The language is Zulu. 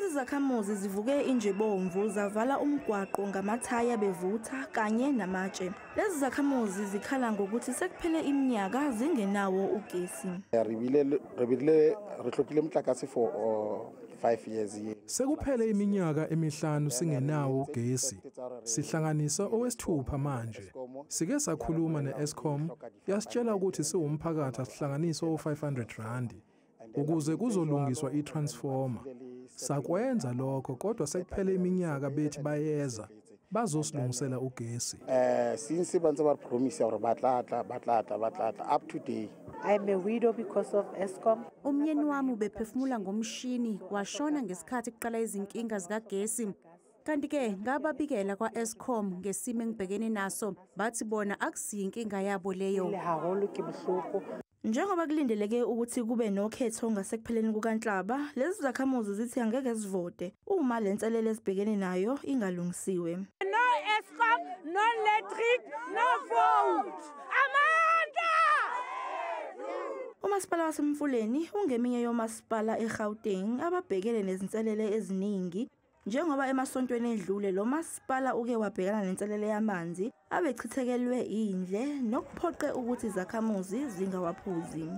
Lezi zakhamuzi zivuke injebomvu zavala umgwaqo ngamathaya bevutha kanye namatshe. Lezi zakhamuzi zikhala ngokuthi sekuphele iminyaka zingenawo ugesi. Re hlokile motlakase for 5 years. Sekuphele iminyaka emihlanu singenawo ugesi. Sihlanganisa owesithupha manje. Sike sakhuluma ne-Eskom yasitshela ukuthi siwumphakathi asihlanganisa o500 ukuze kuzolungiswa itransformer. Sakwenza lokho kodwa sekuphele iminyaka bethi bayeza bazosilungisela ugesi. Since banze ba promise hore batla up to date. I'm a widow because of Eskom. Umyeni wami ubephefumula ngomshini washona ngesikhathi kuqala izinkinga zikagesi. Kanti ke ngababikela kwa-Eskom ngesimo engibhekene naso bathi bona akusiyinkinga yabo leyo. Njengoba kulindeleke ukuthi kube nokhetho ngasekupheleni kukaNhlaba, lezi zakhamuzi zithi angeke zivote uma lenselele esibhekene nayo ingalungisiwe. No Eskom, no electric, no vote. Amandla! Umasipala waseMfuleni ungeminye yomasipala eGauteng ababhekene nezinselele eziningi. Njengoba emasontweni edlule lo masipala uke wabhekana nenselele yamanzi abechithekelwe indle nokuphoqe ukuthi izakhamuzi zingawaphuzi.